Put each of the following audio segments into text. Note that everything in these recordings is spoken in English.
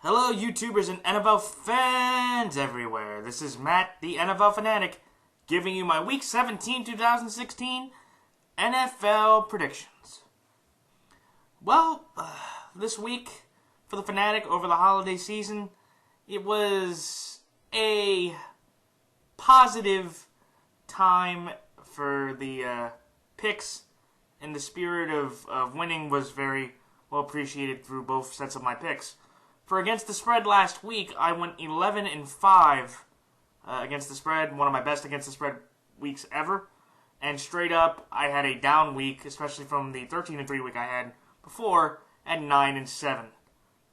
Hello, YouTubers and NFL fans everywhere. This is Matt, the NFL Fanatic, giving you my Week 17, 2016 NFL predictions. Well, this week for the Fanatic over the holiday season, it was a positive time for the picks, and the spirit of winning was very well appreciated through both sets of my picks. For against the spread last week, I went 11-5 against the spread, one of my best against the spread weeks ever. And straight up, I had a down week, especially from the 13-3 week I had before, at 9-7.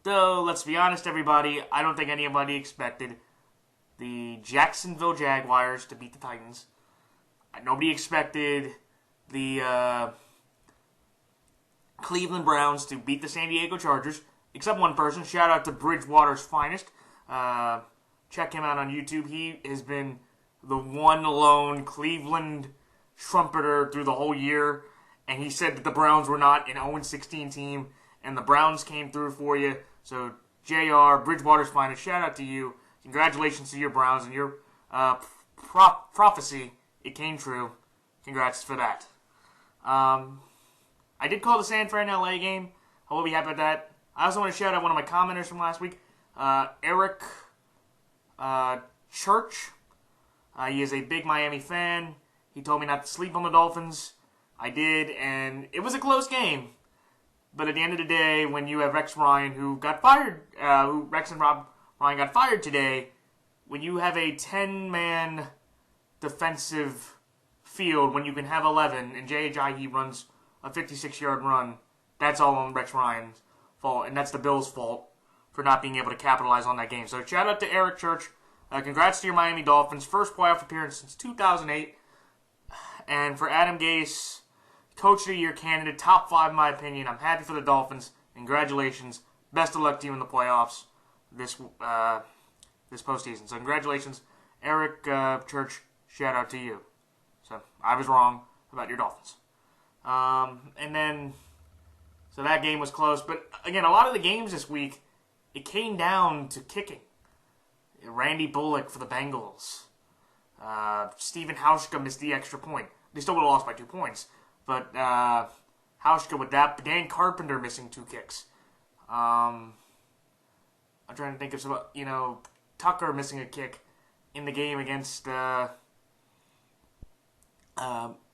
Though, let's be honest, everybody, I don't think anybody expected the Jacksonville Jaguars to beat the Titans. Nobody expected the Cleveland Browns to beat the San Diego Chargers. Except one person. Shout out to Bridgewater's finest. Check him out on YouTube. He has been the one lone Cleveland trumpeter through the whole year. And he said that the Browns were not an 0-16 team. And the Browns came through for you. So, JR, Bridgewater's finest, shout out to you. Congratulations to your Browns and your prophecy. It came true. Congrats for that. I did call the San Fran LA game. I will be happy with that. I also want to shout out one of my commenters from last week, Eric Church. He is a big Miami fan. He told me not to sleep on the Dolphins. I did, and it was a close game. But at the end of the day, when you have Rex Ryan, who got fired, Rex and Rob Ryan got fired today, when you have a 10-man defensive field, when you can have 11, and J.H.I.E. runs a 56-yard run, that's all on Rex Ryan's fault, and that's the Bills' fault for not being able to capitalize on that game. So shout out to Eric Church. Congrats to your Miami Dolphins. First playoff appearance since 2008. And for Adam Gase, Coach of the Year candidate, top 5 in my opinion. I'm happy for the Dolphins. Congratulations. Best of luck to you in the playoffs this postseason. So congratulations, Eric Church. Shout out to you. So I was wrong about your Dolphins. So that game was close. But, again, a lot of the games this week, it came down to kicking. Randy Bullock for the Bengals. Stephen Hauschka missed the extra point. They still would have lost by 2 points. But Hauschka with that. Dan Carpenter missing 2 kicks. I'm trying to think of some, Tucker missing a kick in the game against the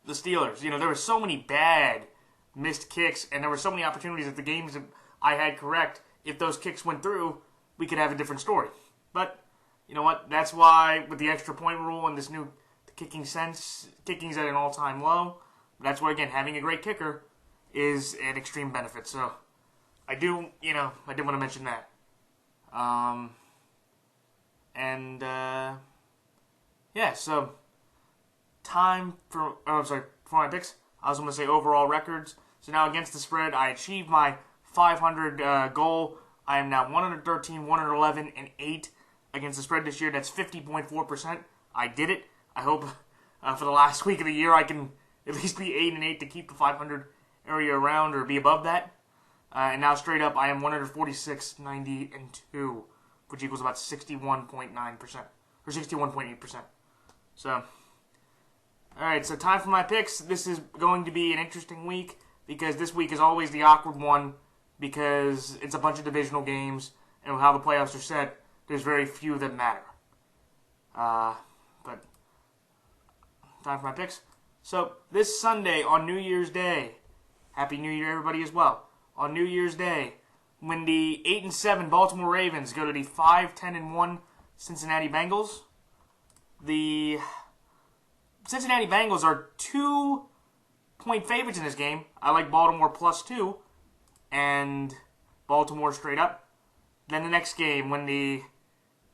Steelers. There were so many bad missed kicks, and there were so many opportunities that the games that I had correct. If those kicks went through, we could have a different story. But, you know what? That's why, with the extra point rule and this new kicking's at an all-time low. That's why, again, having a great kicker is an extreme benefit. So, I did want to mention that. So, time for my picks. I was going to say overall records. So now against the spread, I achieved my 500 goal. I am now 113, 111, and 8 against the spread this year. That's 50.4%. I did it. I hope for the last week of the year I can at least be 8-8 to keep the 500 area around or be above that. And now straight up, I am 146, 90, and 2, which equals about 61.9%, or 61.8%. So, alright, so time for my picks. This is going to be an interesting week because this week is always the awkward one because it's a bunch of divisional games and how the playoffs are set, there's very few that matter. But time for my picks. So, this Sunday on New Year's Day, Happy New Year everybody as well. On New Year's Day, when the 8-7 Baltimore Ravens go to the 5-10-1 Cincinnati Bengals, the Cincinnati Bengals are 2-point favorites in this game. I like Baltimore +2 and Baltimore straight up. Then the next game, when the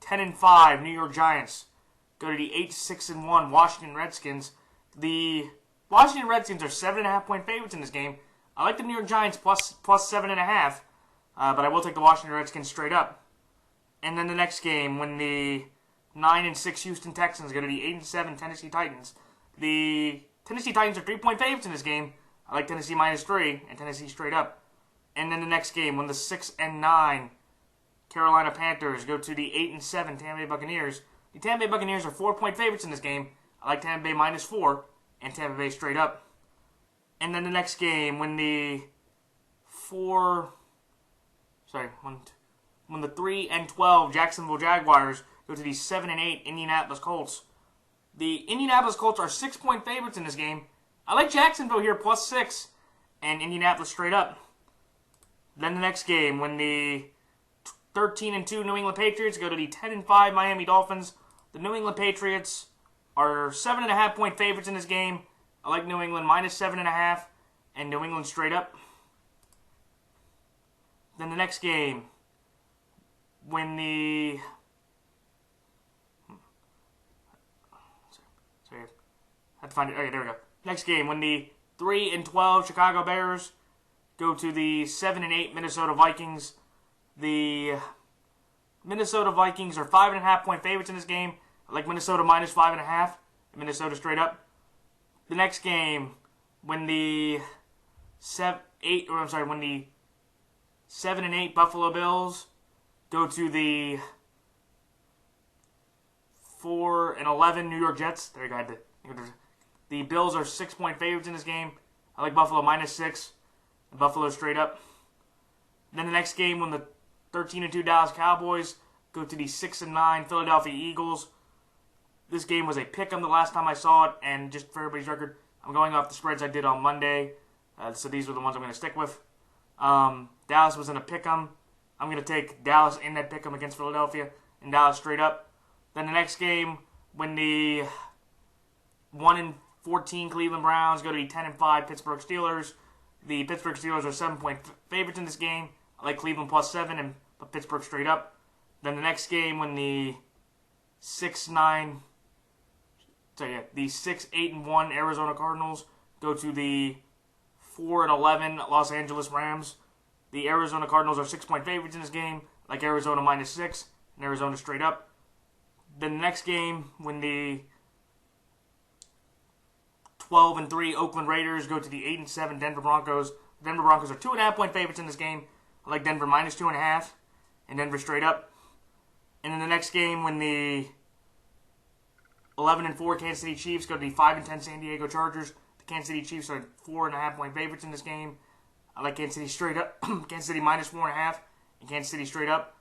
10-5 New York Giants go to the 8-6-1 Washington Redskins, the Washington Redskins are 7.5-point favorites in this game. I like the New York Giants plus 7.5, but I will take the Washington Redskins straight up. And then the next game, when the 9-6 Houston Texans go to the 8-7 Tennessee Titans. The Tennessee Titans are 3-point favorites in this game. I like Tennessee -3 and Tennessee straight up. And then the next game, when the 6-9 Carolina Panthers go to the 8-7 Tampa Bay Buccaneers. The Tampa Bay Buccaneers are 4-point favorites in this game. I like Tampa Bay -4 and Tampa Bay straight up. And then the next game, when the 3-12 Jacksonville Jaguars go to the 7-8 Indianapolis Colts. The Indianapolis Colts are 6-point favorites in this game. I like Jacksonville here +6 and Indianapolis straight up. Then the next game, when the 13-2 New England Patriots go to the 10-5 Miami Dolphins. The New England Patriots are 7.5-point favorites in this game. I like New England -7.5 and New England straight up. Then the next game, when the I have to find it. Okay, there we go. Next game, when the 3-12 Chicago Bears go to the 7-8 Minnesota Vikings. The Minnesota Vikings are 5.5-point favorites in this game. I like Minnesota -5.5 and Minnesota straight up. The next game, when the 7-8 Buffalo Bills go to the 4-11 New York Jets. There you go. The Bills are 6-point favorites in this game. I like Buffalo -6 and Buffalo straight up. Then the next game, when the 13-2 Dallas Cowboys go to the 6-9 Philadelphia Eagles. This game was a pick-em the last time I saw it, and just for everybody's record, I'm going off the spreads I did on Monday, so these are the ones I'm going to stick with. Dallas was in a pick-em. I'm going to take Dallas in that pick-em against Philadelphia, and Dallas straight up. Then the next game, when the 1-14 Cleveland Browns go to the 10-5 Pittsburgh Steelers. The Pittsburgh Steelers are 7-point favorites in this game. I like Cleveland +7 and Pittsburgh straight up. Then the next game, when the 6-8-1 Arizona Cardinals go to the 4-11 Los Angeles Rams. The Arizona Cardinals are 6-point favorites in this game. I like Arizona -6 and Arizona straight up. Then the next game, when the 12-3 Oakland Raiders go to the 8-7 Denver Broncos. The Denver Broncos are 2.5-point favorites in this game. I like Denver -2.5 and Denver straight up. And then the next game, when the 11-4 Kansas City Chiefs go to the 5-10 San Diego Chargers. The Kansas City Chiefs are 4.5-point favorites in this game. I like Kansas City straight up. Kansas City -4.5 and Kansas City straight up.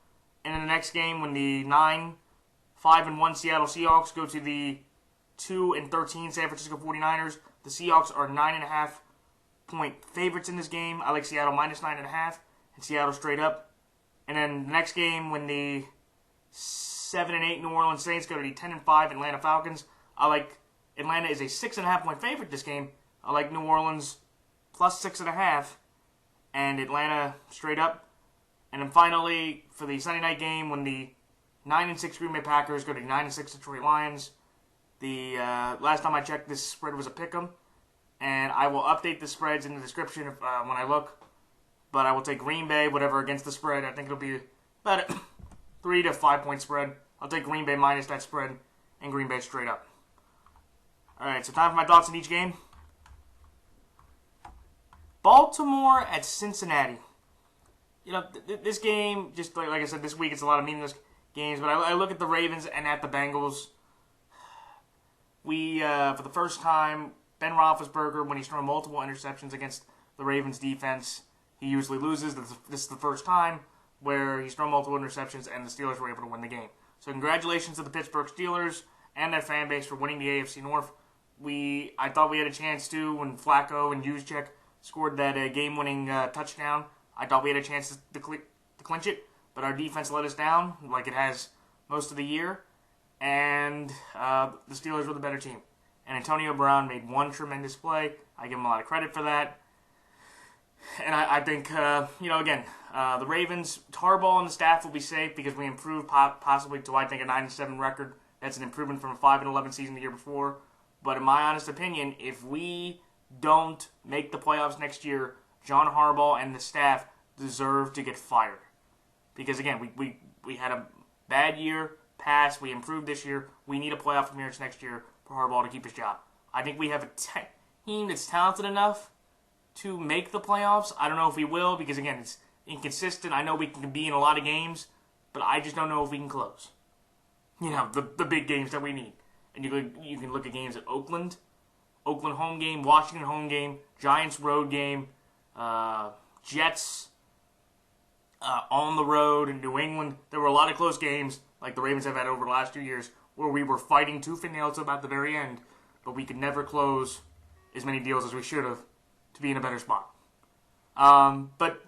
And in the next game, when the 9-5-1 Seattle Seahawks go to the 2-13 San Francisco 49ers. The Seahawks are 9.5-point favorites in this game. I like Seattle -9.5 and Seattle straight up. And then the next game, when the 7-8 New Orleans Saints go to the 10-5 Atlanta Falcons. I like Atlanta is a 6.5-point favorite this game. I like New Orleans +6.5 and Atlanta straight up. And then finally, for the Sunday night game, when the 9-6 Green Bay Packers go to the 9-6 Detroit Lions. The last time I checked, this spread was a pick'em, and I will update the spreads in the description when I look. But I will take Green Bay, whatever, against the spread. I think it'll be about a 3 to 5 point spread. I'll take Green Bay minus that spread and Green Bay straight up. All right, so time for my thoughts on each game. Baltimore at Cincinnati. You know, this game, just like I said, this week it's a lot of meaningless games. But I look at the Ravens and at the Bengals. For the first time, Ben Roethlisberger, when he's thrown multiple interceptions against the Ravens defense, he usually loses. This is the first time where he's thrown multiple interceptions and the Steelers were able to win the game. So congratulations to the Pittsburgh Steelers and their fan base for winning the AFC North. I thought we had a chance to when Flacco and Juszczyk scored that game-winning touchdown. I thought we had a chance to clinch it, but our defense let us down like it has most of the year. And the Steelers were the better team. And Antonio Brown made one tremendous play. I give him a lot of credit for that. And I think, the Ravens, Harbaugh and the staff will be safe because we improved possibly to, I think, a 9-7 record. That's an improvement from a 5-11 season the year before. But in my honest opinion, if we don't make the playoffs next year, John Harbaugh and the staff deserve to get fired. Because, again, we had a bad year. We improved this year. We need a playoff appearance next year for Harbaugh to keep his job. I think we have a team that's talented enough to make the playoffs. I don't know if we will because, again, it's inconsistent. I know we can be in a lot of games, but I just don't know if we can close. You know, the big games that we need. And you can look at games at Oakland home game, Washington home game, Giants road game, Jets on the road in New England. There were a lot of close games, like the Ravens have had over the last 2 years, where we were fighting tooth and nail to about the very end, but we could never close as many deals as we should have to be in a better spot. But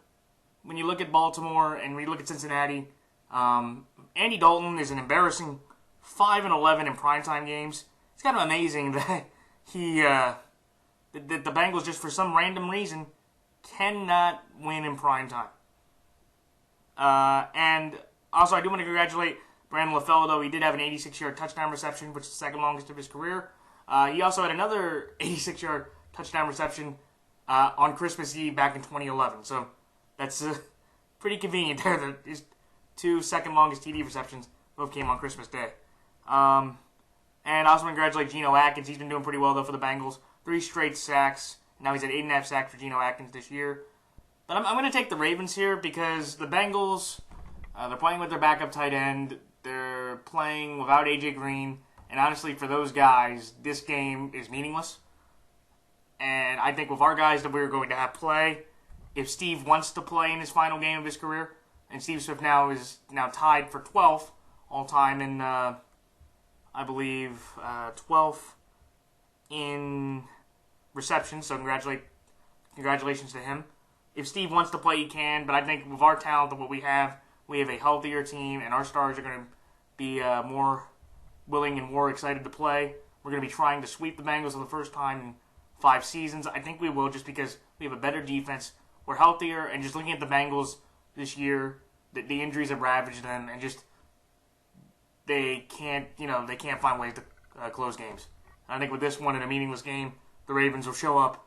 when you look at Baltimore and we look at Cincinnati, Andy Dalton is an embarrassing 5-11 in primetime games. It's kind of amazing that that the Bengals, just for some random reason, cannot win in primetime. And also, I do want to congratulate Brandon LaFell, though. He did have an 86-yard touchdown reception, which is the second longest of his career. He also had another 86-yard touchdown reception on Christmas Eve back in 2011. So that's pretty convenient there that his two second longest TD receptions both came on Christmas Day. And I also want to congratulate Geno Atkins. He's been doing pretty well, though, for the Bengals. 3 straight sacks. Now he's at 8.5 sacks for Geno Atkins this year. But I'm going to take the Ravens here because the Bengals, they're playing with their backup tight end. They're playing without A.J. Green. And honestly, for those guys, this game is meaningless. And I think with our guys that we're going to have play, if Steve wants to play in his final game of his career, and Steve Swift is now tied for 12th all-time in, I believe, 12th in receptions, so congratulations to him. If Steve wants to play, he can, but I think with our talent and what we have a healthier team, and our stars are going to be more willing and more excited to play. We're going to be trying to sweep the Bengals for the first time in 5 seasons. I think we will, just because we have a better defense. We're healthier, and just looking at the Bengals this year, the injuries have ravaged them, and just they can't find ways to close games. And I think with this one in a meaningless game, the Ravens will show up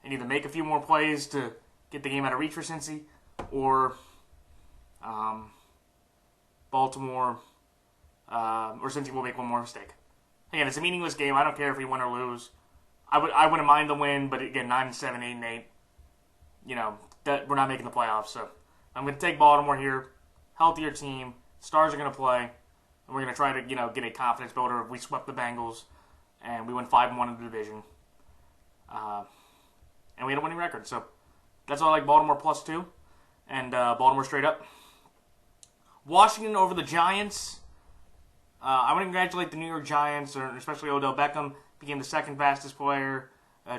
and either make a few more plays to get the game out of reach for Cincy, or Baltimore or Cincy will make one more mistake. Again, it's a meaningless game. I don't care if we win or lose. I wouldn't mind the win, but again, 9-7, 8-8. That we're not making the playoffs. So I'm going to take Baltimore here. Healthier team. Stars are going to play. And we're going to try to get a confidence builder if we swept the Bengals and we went 5-1 in the division. And we had a winning record. So that's all I like. Baltimore +2. And Baltimore straight up. Washington over the Giants. I want to congratulate the New York Giants, or especially Odell Beckham. Became the second fastest player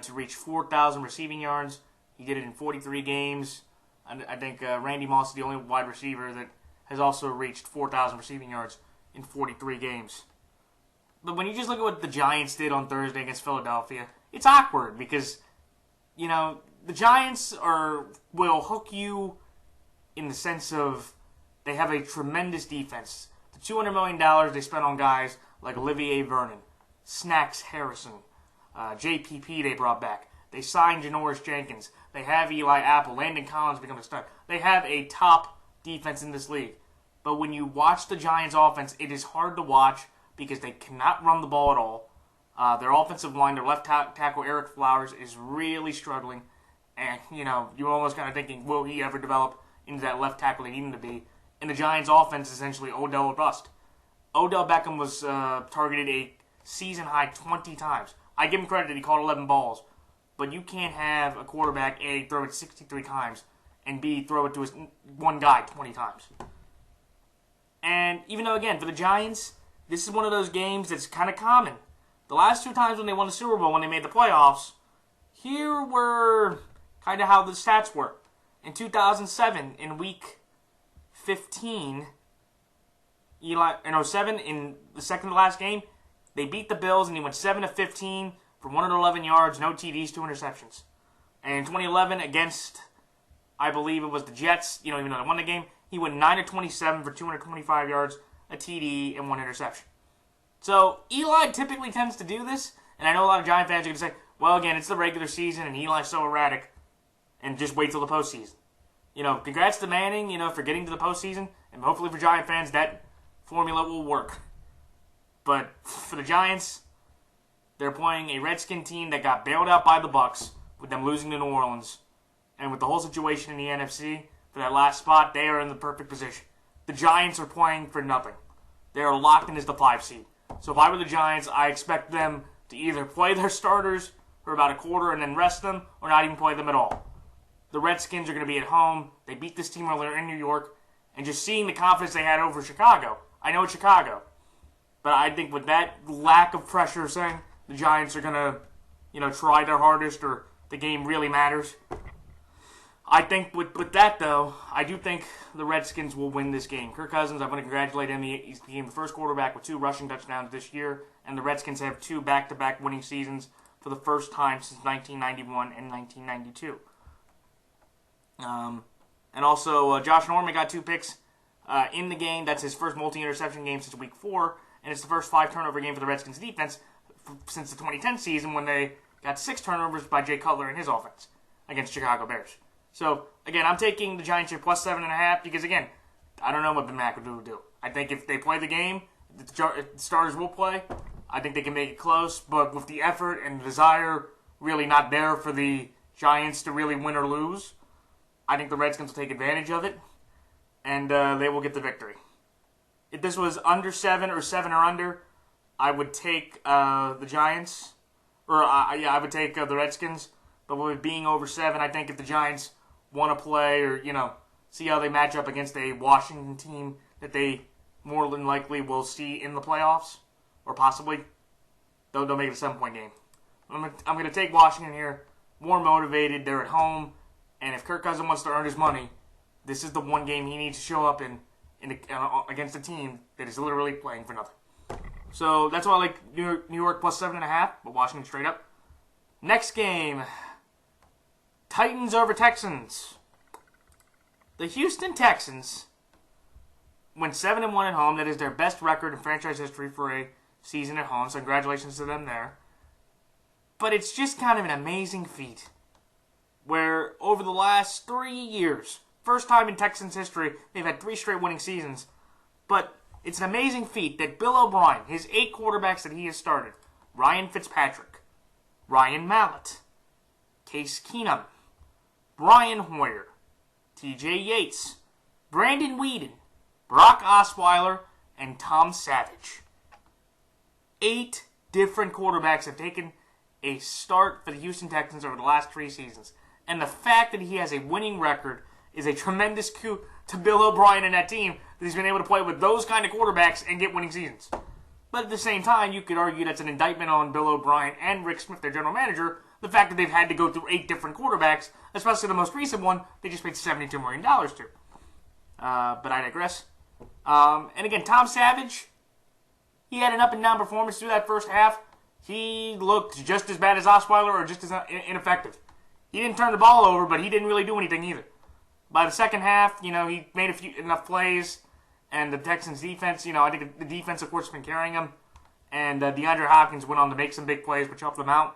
to reach 4,000 receiving yards. He did it in 43 games. I think Randy Moss is the only wide receiver that has also reached 4,000 receiving yards in 43 games. But when you just look at what the Giants did on Thursday against Philadelphia, it's awkward because, the Giants will hook you in the sense of they have a tremendous defense. The $200 million they spent on guys like Olivier Vernon, Snacks Harrison, JPP they brought back. They signed Janoris Jenkins. They have Eli Apple. Landon Collins become a star. They have a top defense in this league. But when you watch the Giants' offense, it is hard to watch because they cannot run the ball at all. Their offensive line, their left tackle, Eric Flowers, is really struggling. And, you're almost kind of thinking, will he ever develop into that left tackle they need him to be? And the Giants' offense is essentially Odell or bust. Odell Beckham was targeted a season-high 20 times. I give him credit that he caught 11 balls. But you can't have a quarterback, A, throw it 63 times, and B, throw it to his one guy 20 times. And even though, again, for the Giants, this is one of those games that's kind of common. The last 2 times when they won the Super Bowl, when they made the playoffs, here were kind of how the stats were. In 2007, in Week 15, in 07, in the second to last game, they beat the Bills, and he went 7 of 15 for 111 yards, no TDs, 2 interceptions. And in 2011, against, I believe it was the Jets, even though they won the game, he went 9 of 27 for 225 yards, a TD, and 1 interception. So Eli typically tends to do this, and I know a lot of Giant fans are going to say, well, again, it's the regular season, and Eli's so erratic, and just wait till the postseason. Congrats to Manning, for getting to the postseason, and hopefully for Giant fans, that formula will work. But for the Giants, they're playing a Redskin team that got bailed out by the Bucs with them losing to New Orleans. And with the whole situation in the NFC, for that last spot, they are in the perfect position. the Giants are playing for nothing. They are locked in as the 5 seed. So if I were the Giants, I expect them to either play their starters for about a quarter and then rest them, or not even play them at all. The Redskins are going to be at home. They beat this team earlier in New York. And just seeing the confidence they had over Chicago. I know it's Chicago. But I think with that lack of pressure saying the Giants are going to, try their hardest or the game really matters. I think with that, though, I do think the Redskins will win this game. Kirk Cousins, I'm going to congratulate him. He became the first quarterback with 2 rushing touchdowns this year. And the Redskins have 2 back-to-back winning seasons for the first time since 1991 and 1992. And also, Josh Norman got 2 picks in the game. That's his first multi-interception game since Week 4. And it's the first 5-turnover game for the Redskins defense since the 2010 season when they got 6 turnovers by Jay Cutler and his offense against Chicago Bears. So, again, I'm taking the Giants here plus 7.5 because, again, I don't know what Ben McAdoo will do. I think if they play the game, if the starters will play, I think they can make it close. But with the effort and the desire really not there for the Giants to really win or lose, I think the Redskins will take advantage of it, and they will get the victory. If this was under 7 or 7 or under, I would take the Giants. Or, I would take the Redskins. But with it being over 7, I think if the Giants want to play or, see how they match up against a Washington team that they more than likely will see in the playoffs, or possibly, they'll make it a 7-point game. I'm going to take Washington here, more motivated, they're at home, and if Kirk Cousins wants to earn his money, this is the one game he needs to show up in against a team that is literally playing for nothing. So that's why I like New York plus 7.5, but Washington straight up. Next game, Titans over Texans. The Houston Texans went 7-1 at home. That is their best record in franchise history for a season at home, so congratulations to them there. But it's just kind of an amazing feat where over the last 3 years, first time in Texans history, they've had 3 straight winning seasons. But it's an amazing feat that Bill O'Brien, his 8 quarterbacks that he has started, Ryan Fitzpatrick, Ryan Mallett, Case Keenum, Brian Hoyer, TJ Yates, Brandon Weeden, Brock Osweiler, and Tom Savage. 8 different quarterbacks have taken a start for the Houston Texans over the last 3 seasons. And the fact that he has a winning record is a tremendous coup to Bill O'Brien and that team that he's been able to play with those kind of quarterbacks and get winning seasons. But at the same time, you could argue that's an indictment on Bill O'Brien and Rick Smith, their general manager, the fact that they've had to go through 8 different quarterbacks, especially the most recent one, they just paid $72 million to. But I digress. And again, Tom Savage, he had an up-and-down performance through that first half. He looked just as bad as Osweiler or just as ineffective. He didn't turn the ball over, but he didn't really do anything either. By the second half, he made enough plays, and the Texans' defense, I think the defense, of course, has been carrying him, and DeAndre Hopkins went on to make some big plays, which helped them out.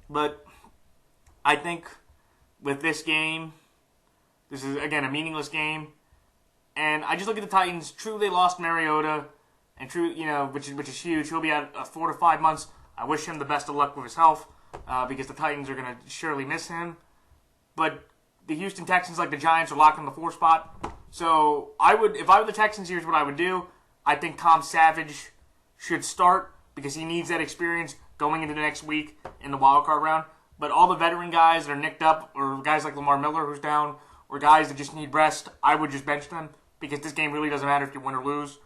But I think with this game, this is, again, a meaningless game, and I just look at the Titans. True, they lost Mariota, and true, which is huge. He'll be out 4 to 5 months. I wish him the best of luck with his health, because the Titans are going to surely miss him. But the Houston Texans, like the Giants, are locked in the 4 spot. So if I were the Texans, here's what I would do. I think Tom Savage should start because he needs that experience going into the next week in the wild card round. But all the veteran guys that are nicked up, or guys like Lamar Miller who's down, or guys that just need rest, I would just bench them because this game really doesn't matter if you win or lose.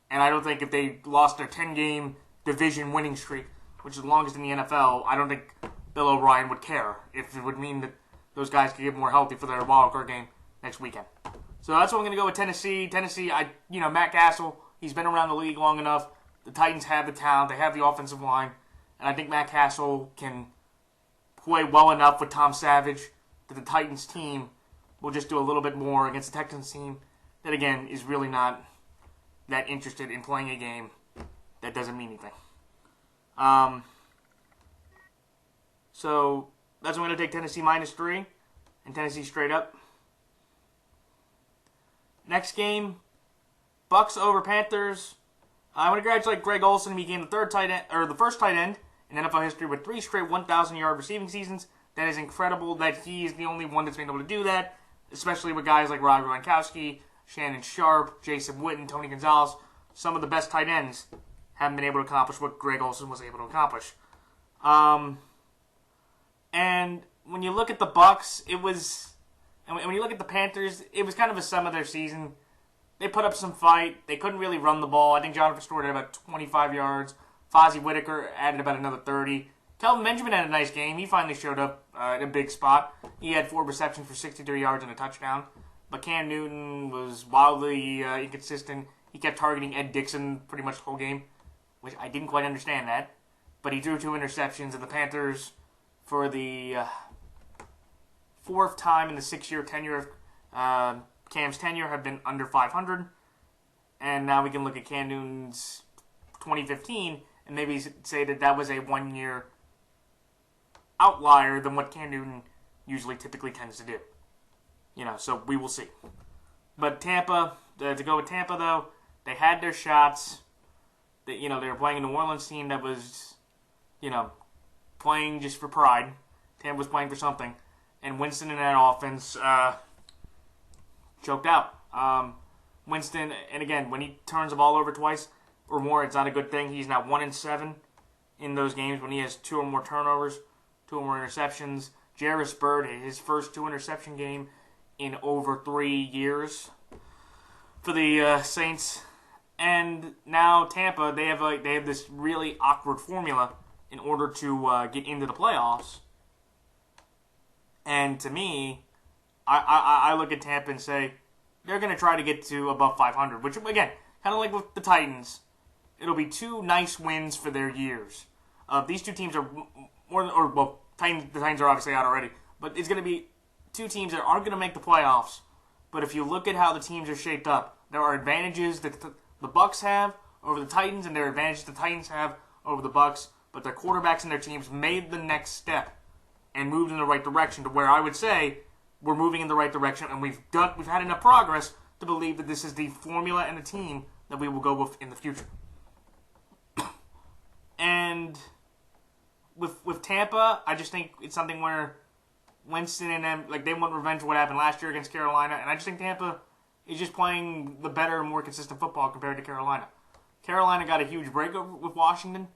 And I don't think if they lost their 10-game division winning streak, which is the longest in the NFL, I don't think Bill O'Brien would care if it would mean that those guys could get more healthy for their wild card game next weekend. So that's what I'm going to go with Tennessee. Tennessee, Matt Castle, he's been around the league long enough. The Titans have the talent. They have the offensive line. And I think Matt Castle can play well enough with Tom Savage that the Titans team will just do a little bit more against the Texans team that, again, is really not that interested in playing a game that doesn't mean anything. So that's why I'm going to take Tennessee -3 and Tennessee straight up. Next game, Bucks over Panthers. I want to congratulate Greg Olsen. He became the first tight end in NFL history with 3 straight 1,000-yard receiving seasons. That is incredible that he is the only one that's been able to do that, especially with guys like Rob Gronkowski, Shannon Sharp, Jason Witten, Tony Gonzalez, some of the best tight ends haven't been able to accomplish what Greg Olsen was able to accomplish. And when you look at the Bucs, and when you look at the Panthers, it was kind of a sum of their season. They put up some fight. They couldn't really run the ball. I think Jonathan Stewart had about 25 yards. Fozzie Whitaker added about another 30. Kelvin Benjamin had a nice game. He finally showed up in a big spot. He had 4 receptions for 63 yards and a touchdown. But Cam Newton was wildly inconsistent. He kept targeting Ed Dixon pretty much the whole game, which I didn't quite understand that. But he threw 2 interceptions, and the Panthers, for the 4th time in the 6-year tenure of Cam's tenure, have been under 500. And now we can look at Cam Newton's 2015 and maybe say that that was a 1-year outlier than what Cam Newton usually typically tends to do. So we will see. But Tampa, to go with Tampa though, they had their shots. They were playing a New Orleans team that was, playing just for pride. Tampa was playing for something. And Winston in that offense choked out. Winston, and again, when he turns the ball over twice or more, it's not a good thing. He's now 1-7 in those games when he has 2 or more turnovers, 2 or more interceptions. Jarvis Byrd, his first 2-interception game in over 3 years for the Saints. And now Tampa, they have this really awkward formula in order to get into the playoffs. And to me, I look at Tampa and say they're going to try to get to above 500, which, again, kind of like with the Titans, it'll be 2 nice wins for their years. These 2 teams are the Titans are obviously out already, but it's going to be 2 teams that aren't going to make the playoffs. But if you look at how the teams are shaped up, there are advantages that the Bucs have over the Titans, and there are advantages the Titans have over the Bucs. But their quarterbacks and their teams made the next step and moved in the right direction to where I would say we're moving in the right direction, and we've had enough progress to believe that this is the formula and the team that we will go with in the future. And with Tampa, I just think it's something where Winston and them, they want revenge for what happened last year against Carolina, and I just think Tampa is just playing the better, more consistent football compared to Carolina. Carolina got a huge break with Washington,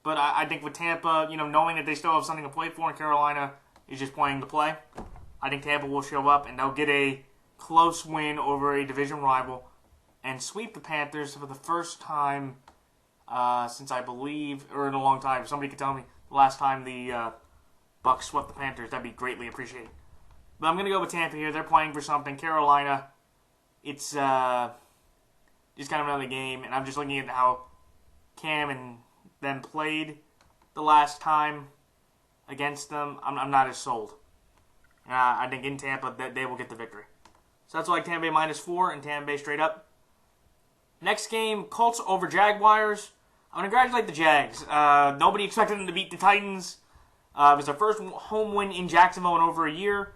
but I think with Tampa, knowing that they still have something to play for, and Carolina is just playing the play, I think Tampa will show up and they'll get a close win over a division rival and sweep the Panthers for the first time since I believe, or in a long time. If somebody could tell me the last time the Bucs swept the Panthers, that'd be greatly appreciated. But I'm going to go with Tampa here. They're playing for something. Carolina, it's just kind of another game, and I'm just looking at how Cam and them played the last time against them. I'm not as sold. I think in Tampa that they will get the victory. So that's why I like Tampa Bay -4 and Tampa Bay straight up. Next game, Colts over Jaguars. I want to congratulate the Jags. Nobody expected them to beat the Titans. It was their first home win in Jacksonville in over a year.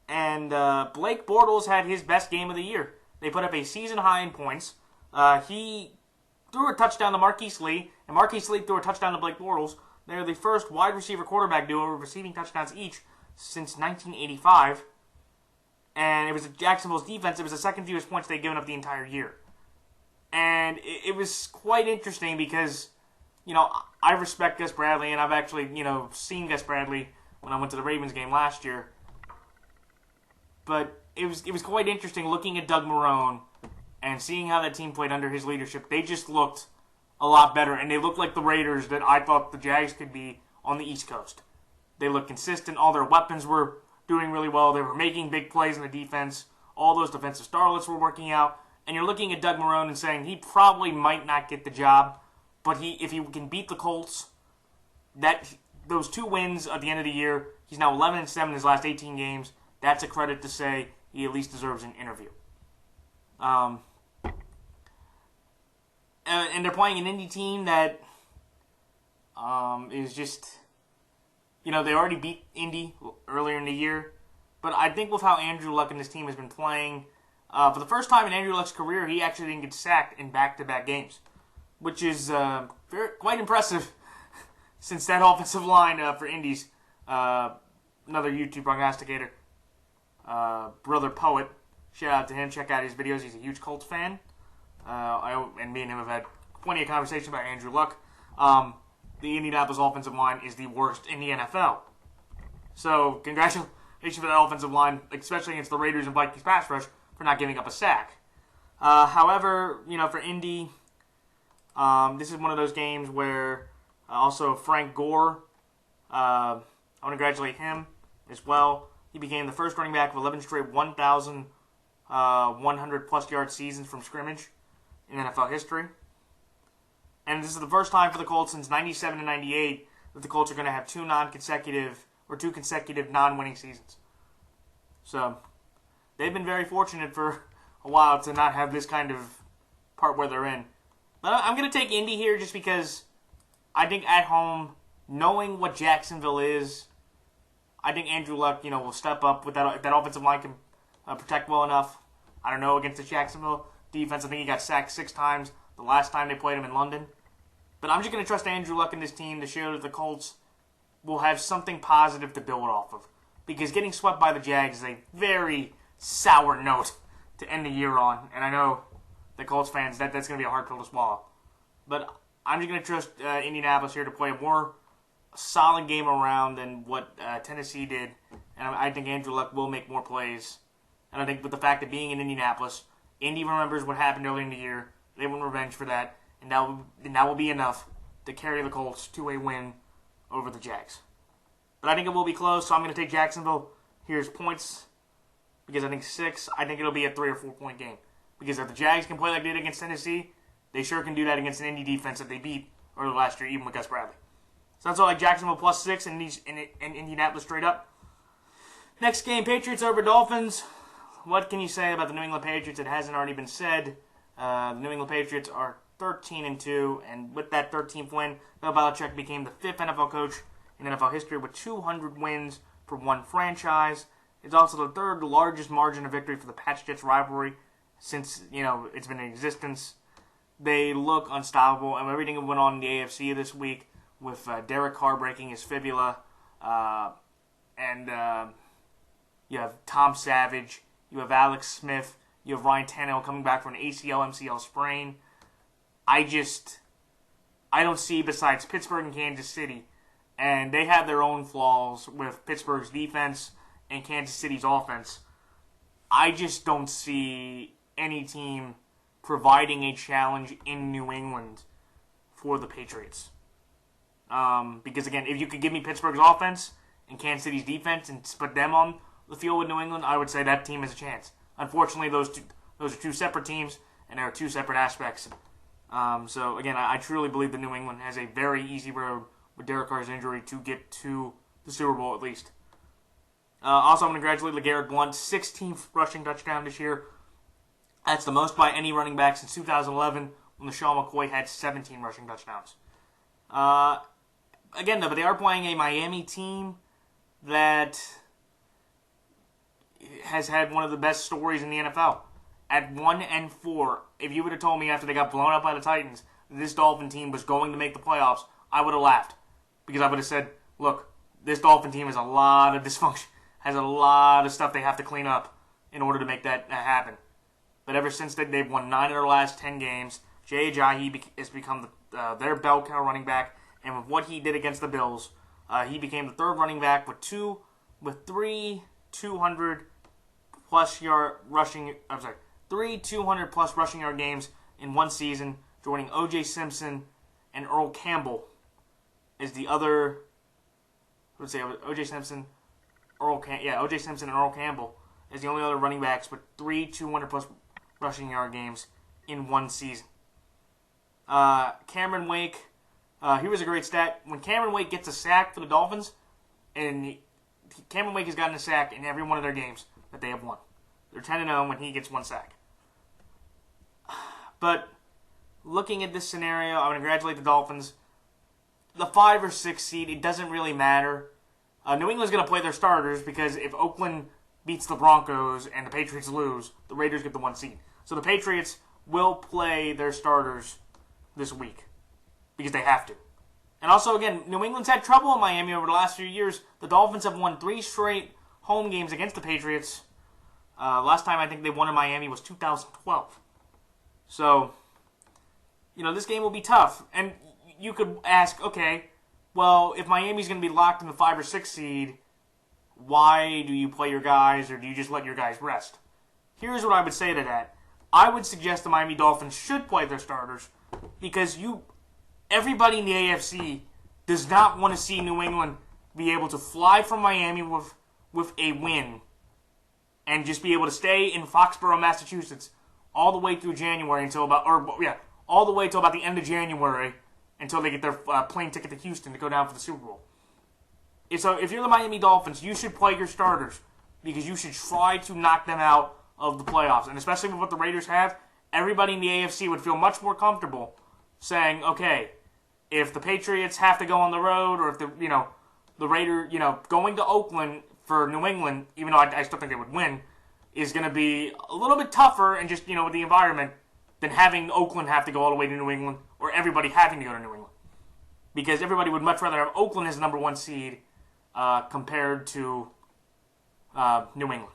And Blake Bortles had his best game of the year. They put up a season high in points. He threw a touchdown to Marquise Lee, and Marquise Lee threw a touchdown to Blake Bortles. They're the first wide receiver quarterback duo receiving touchdowns each since 1985. And it was Jacksonville's defense. It was the second fewest points they'd given up the entire year. And it was quite interesting because, I respect Gus Bradley, and I've actually, seen Gus Bradley when I went to the Ravens game last year. But it was quite interesting looking at Doug Marrone and seeing how that team played under his leadership. They just looked a lot better, and they looked like the Raiders that I thought the Jags could be on the East Coast. They looked consistent. All their weapons were doing really well. They were making big plays in the defense. All those defensive starlets were working out. And you're looking at Doug Marrone and saying he probably might not get the job, but if he can beat the Colts, those 2 wins at the end of the year, he's now 11-7 in his last 18 games. That's a credit to say he at least deserves an interview. And they're playing an Indy team that is just, they already beat Indy earlier in the year. But I think with how Andrew Luck and his team has been playing, for the first time in Andrew Luck's career, he actually didn't get sacked in back-to-back games, which is quite impressive since that offensive line for Indy's, another YouTube prognosticator, Brother Poet, Shout out to him. Check out his videos. He's a huge Colts fan. And me and him have had plenty of conversation about Andrew Luck. The Indianapolis offensive line is the worst in the NFL. So, congratulations for that offensive line, especially against the Raiders and Vikings pass rush, for not giving up a sack. However, for Indy, this is one of those games where also Frank Gore, I want to congratulate him as well. He became the first running back of 11 straight 1,100-plus yard seasons from scrimmage in NFL history. And this is the first time for the Colts since 97 and 98 that the Colts are going to have two consecutive non-winning seasons. So, they've been very fortunate for a while to not have this kind of part where they're in. But I'm going to take Indy here just because I think at home, knowing what Jacksonville is, I think Andrew Luck, will step up with that. If that offensive line can protect well enough. I don't know, against the Jacksonville defense, I think he got sacked 6 times the last time they played him in London. But I'm just going to trust Andrew Luck in this team to show that the Colts will have something positive to build off of. Because getting swept by the Jags is a very sour note to end the year on. And I know the Colts fans, that's going to be a hard pill to swallow. But I'm just going to trust Indianapolis here to play a more solid game around than what Tennessee did. And I think Andrew Luck will make more plays. And I think with the fact that being in Indianapolis, Indy remembers what happened earlier in the year. They want revenge for that. And that will be enough to carry the Colts to a win over the Jags. But I think it will be close, so I'm going to take Jacksonville. Here's points, because I think 6. I think it'll be a 3 or 4 point game. Because if the Jags can play like they did against Tennessee, they sure can do that against an Indy defense that they beat earlier last year, even with Gus Bradley. So that's all like Jacksonville plus 6 and Indianapolis straight up. Next game, Patriots over Dolphins. What can you say about the New England Patriots that hasn't already been said? The New England Patriots are 13-2, and with that 13th win, Bill Belichick became the 5th NFL coach in NFL history with 200 wins for one franchise. It's also the 3rd largest margin of victory for the Pats-Jets rivalry since, it's been in existence. They look unstoppable, and everything that went on in the AFC this week with Derek Carr breaking his fibula, and you have Tom Savage, you have Alex Smith, you have Ryan Tannehill coming back from an ACL, MCL sprain. I don't see, besides Pittsburgh and Kansas City, and they have their own flaws with Pittsburgh's defense and Kansas City's offense. I just don't see any team providing a challenge in New England for the Patriots. Because, again, if you could give me Pittsburgh's offense and Kansas City's defense and put them on the field with New England, I would say that team has a chance. Unfortunately, those are two separate teams, and there are two separate aspects. So, again, I truly believe that New England has a very easy road with Derek Carr's injury to get to the Super Bowl at least. Also, I'm going to congratulate LeGarrette Blount, 16th rushing touchdown this year. That's the most by any running back since 2011 when LaShawn McCoy had 17 rushing touchdowns. Again, though, but they are playing a Miami team that has had one of the best stories in the NFL. At 1-4, if you would have told me after they got blown up by the Titans this Dolphin team was going to make the playoffs, I would have laughed. Because I would have said, look, this Dolphin team has a lot of dysfunction, has a lot of stuff they have to clean up in order to make that happen. But ever since they've won 9 of their last 10 games, Jay Ajayi has become their bell cow running back, and with what he did against the Bills, he became the 3rd running back with 3 200-plus rushing yard games in one season, joining O.J. Simpson and Earl Campbell is the other. O.J. Simpson, O.J. Simpson and Earl Campbell is the only other running backs with 3 200-plus rushing yard games in one season. Cameron Wake, here was a great stat. When Cameron Wake gets a sack for the Dolphins, and Cameron Wake has gotten a sack in every one of their games that they have won. They're 10-0 when he gets one sack. But looking at this scenario, I would congratulate the Dolphins. The 5 or 6 seed, it doesn't really matter. New England's going to play their starters because if Oakland beats the Broncos and the Patriots lose, the Raiders get the 1 seed. So the Patriots will play their starters this week because they have to. And also, again, New England's had trouble in Miami over the last few years. The Dolphins have won 3 straight home games against the Patriots. Last time I think they won in Miami was 2012. So, this game will be tough. And you could ask, okay, well, if Miami's going to be locked in the 5 or 6 seed, why do you play your guys, or do you just let your guys rest? Here's what I would say to that. I would suggest the Miami Dolphins should play their starters, because everybody in the AFC does not want to see New England be able to fly from Miami with a win and just be able to stay in Foxborough, Massachusetts all the way through January all the way until about the end of January until they get their plane ticket to Houston to go down for the Super Bowl. So if you're the Miami Dolphins, you should play your starters because you should try to knock them out of the playoffs. And especially with what the Raiders have, everybody in the AFC would feel much more comfortable saying, okay, if the Patriots have to go on the road, or if the Raiders, going to Oakland for New England, even though I still think they would win, is going to be a little bit tougher and just, with the environment than having Oakland have to go all the way to New England, or everybody having to go to New England. Because everybody would much rather have Oakland as the number 1 seed compared to New England.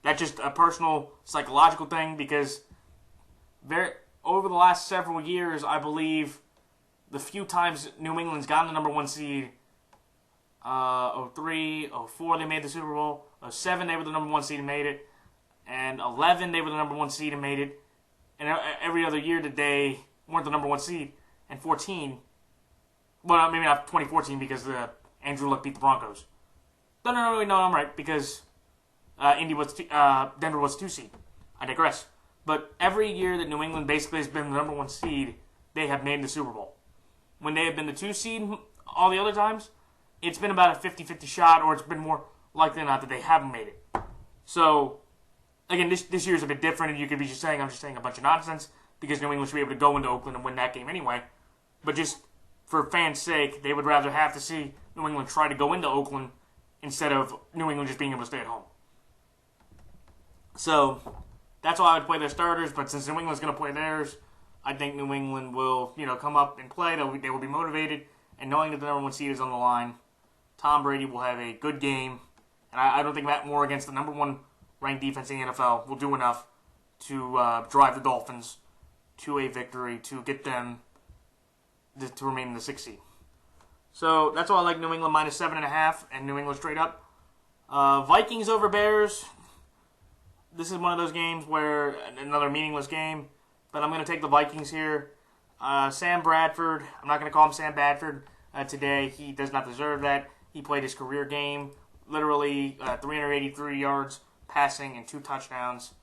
That's just a personal psychological thing, because over the last several years, I believe the few times New England's gotten the number 1 seed, 03, 04 they made the Super Bowl, 07 they were the number 1 seed and made it, and 11 they were the number 1 seed and made it, and every other year that they weren't the number 1 seed, and 14, well, maybe not 2014 because Andrew Luck beat the Broncos. No, I'm right, because Denver was 2 seed. I digress. But every year that New England basically has been the number 1 seed, they have made the Super Bowl. When they have been the 2 seed all the other times, it's been about a 50-50 shot, or it's been more likely than not that they haven't made it. So, again, this year's a bit different, and you could be just saying, I'm just saying a bunch of nonsense, because New England should be able to go into Oakland and win that game anyway. But just for fans' sake, they would rather have to see New England try to go into Oakland instead of New England just being able to stay at home. So, that's why I would play their starters, but since New England's going to play theirs, I think New England will, come up and play. They will be motivated, and knowing that the number 1 seed is on the line, Tom Brady will have a good game, and I don't think Matt Moore against the number 1 ranked defense in the NFL will do enough to drive the Dolphins to a victory to get them to remain in the 6th seed. So that's why I like New England minus 7.5 and New England straight up. Vikings over Bears. This is one of those games where another meaningless game, but I'm going to take the Vikings here. Sam Bradford, I'm not going to call him Sam Bradford today. He does not deserve that. He played his career game, literally 383 yards passing and 2 touchdowns.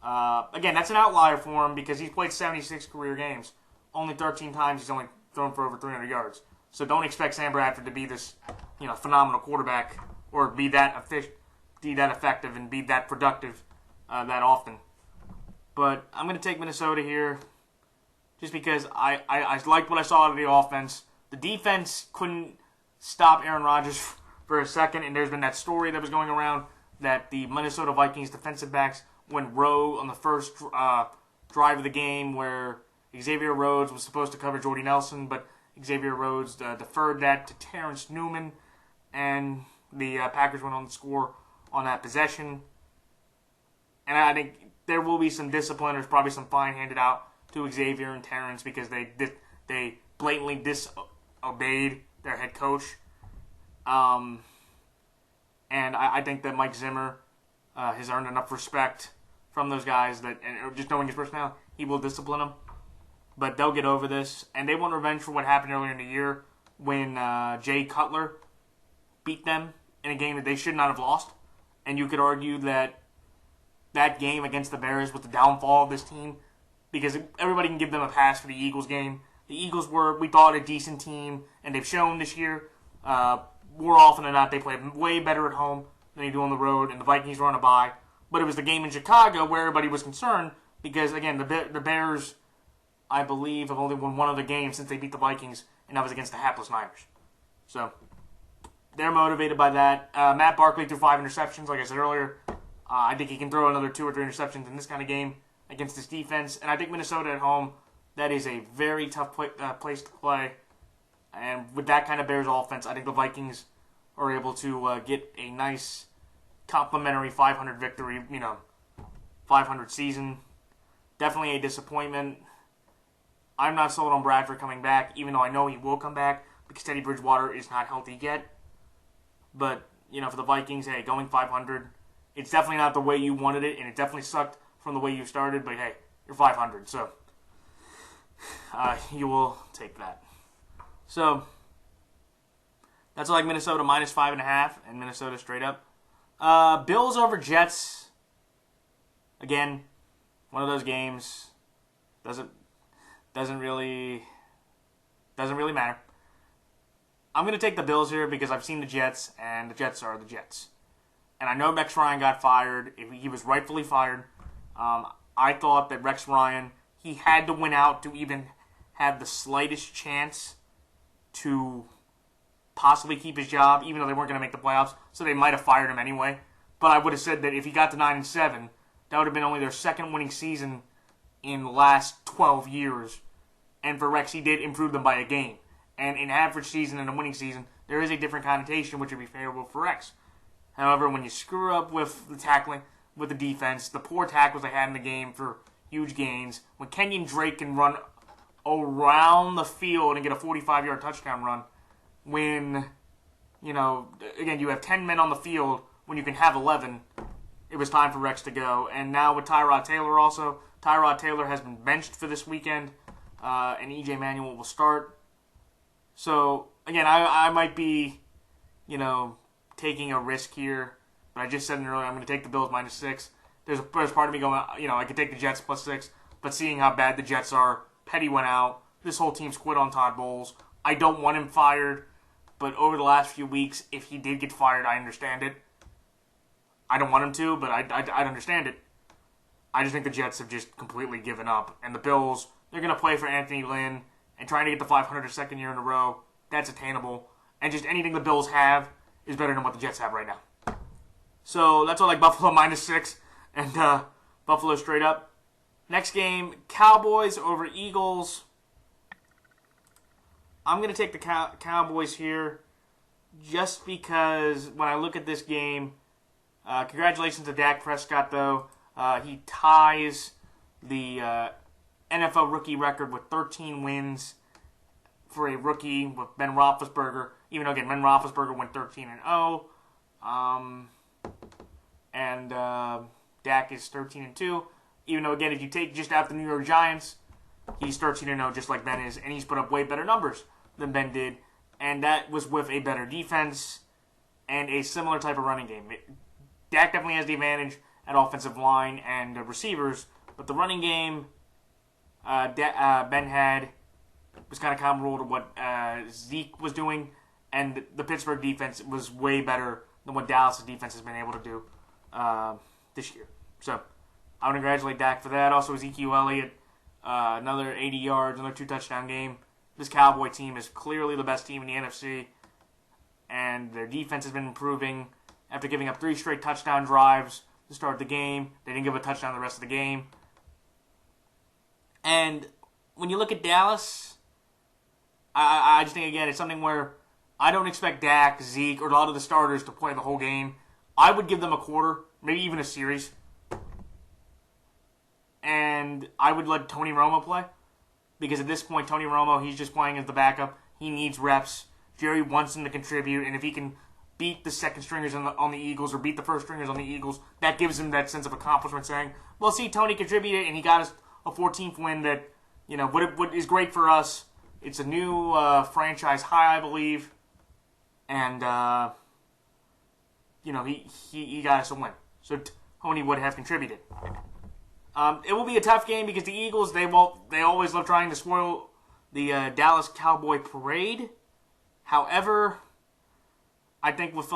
Again, that's an outlier for him because he's played 76 career games. Only 13 times he's only thrown for over 300 yards. So don't expect Sam Bradford to be this, phenomenal quarterback or be that effective and be that productive that often. But I'm going to take Minnesota here just because I liked what I saw out of the offense. The defense couldn't stop Aaron Rodgers for a second, and there's been that story that was going around that the Minnesota Vikings defensive backs went rogue on the first drive of the game where Xavier Rhodes was supposed to cover Jordy Nelson, but Xavier Rhodes deferred that to Terrence Newman, and the Packers went on to score on that possession. And I think there will be some discipline. There's probably some fine handed out to Xavier and Terrence because they blatantly disobeyed their head coach. And I think that Mike Zimmer has earned enough respect from those guys that, and just knowing his personality, he will discipline them. But they'll get over this, and they want revenge for what happened earlier in the year when Jay Cutler beat them in a game that they should not have lost. And you could argue that that game against the Bears was the downfall of this team because everybody can give them a pass for the Eagles game. The Eagles were, we thought, a decent team, and they've shown this year more often than not they play way better at home than they do on the road, and the Vikings were on a bye. But it was the game in Chicago where everybody was concerned because, again, the Bears, I believe, have only won one other game since they beat the Vikings, and that was against the hapless Niners. So they're motivated by that. Matt Barkley threw 5 interceptions, like I said earlier. I think he can throw another 2 or 3 interceptions in this kind of game against this defense. And I think Minnesota at home, that is a very tough place to play. And with that kind of Bears offense, I think the Vikings are able to get a nice complimentary 500 victory, .500 season. Definitely a disappointment. I'm not sold on Bradford coming back, even though I know he will come back because Teddy Bridgewater is not healthy yet. But, for the Vikings, hey, going .500, it's definitely not the way you wanted it, and it definitely sucked from the way you started, but hey, you're .500, so you will take that. So, that's like Minnesota minus 5.5, and Minnesota straight up. Bills over Jets. Again, one of those games. Doesn't really matter. I'm going to take the Bills here because I've seen the Jets, and the Jets are the Jets. And I know Rex Ryan got fired. He was rightfully fired. I thought that Rex Ryan, he had to win out to even have the slightest chance to possibly keep his job, even though they weren't going to make the playoffs, so they might have fired him anyway. But I would have said that if he got to 9-7, that would have been only their second winning season in the last 12 years. And for Rex, he did improve them by a game. And in average season and a winning season, there is a different connotation, which would be favorable for Rex. However, when you screw up with the tackling, with the defense, the poor tackles they had in the game for huge gains, when Kenyon Drake can run around the field and get a 45-yard touchdown run, when, again, you have 10 men on the field when you can have 11, it was time for Rex to go. And now with Tyrod Taylor also, Tyrod Taylor has been benched for this weekend, and E.J. Manuel will start. So, again, I might be, taking a risk here. But I just said earlier, I'm going to take the Bills -6. There's part of me going, I could take the Jets +6. But seeing how bad the Jets are, Petty went out. This whole team's quit on Todd Bowles. I don't want him fired. But over the last few weeks, if he did get fired, I understand it. I don't want him to, but I'd understand it. I just think the Jets have just completely given up. And the Bills, they're going to play for Anthony Lynn. And trying to get the 500 second year in a row, that's attainable. And just anything the Bills have is better than what the Jets have right now. So that's all like Buffalo -6 and Buffalo straight up. Next game, Cowboys over Eagles. I'm going to take the Cowboys here just because when I look at this game, congratulations to Dak Prescott, though. He ties the NFL rookie record with 13 wins for a rookie with Ben Roethlisberger. Even though, again, Ben Roethlisberger went 13-0. And Dak is 13-2. Even though, again, if you take just out the New York Giants, he's 13-0 just like Ben is. And he's put up way better numbers than Ben did. And that was with a better defense and a similar type of running game. Dak definitely has the advantage at offensive line and receivers. But the running game Ben had was kind of comparable to what Zeke was doing. And the Pittsburgh defense was way better than what Dallas' defense has been able to do this year. So I want to congratulate Dak for that. Also, Ezekiel Elliott, another 80 yards, another 2-touchdown game. This Cowboy team is clearly the best team in the NFC. And their defense has been improving after giving up 3 straight touchdown drives to start the game. They didn't give a touchdown the rest of the game. And when you look at Dallas, I just think, again, it's something where I don't expect Dak, Zeke, or a lot of the starters to play the whole game. I would give them a quarter, maybe even a series. And I would let Tony Romo play. Because at this point, Tony Romo, he's just playing as the backup. He needs reps. Jerry wants him to contribute. And if he can beat the second stringers on the Eagles or beat the first stringers on the Eagles, that gives him that sense of accomplishment saying, well, see, Tony contributed and he got us a 14th win that, what is great for us. It's a new franchise high, I believe. And, he got us a win. So Tony would have contributed. It will be a tough game because the Eagles, they always love trying to spoil the Dallas Cowboy parade. However, I think with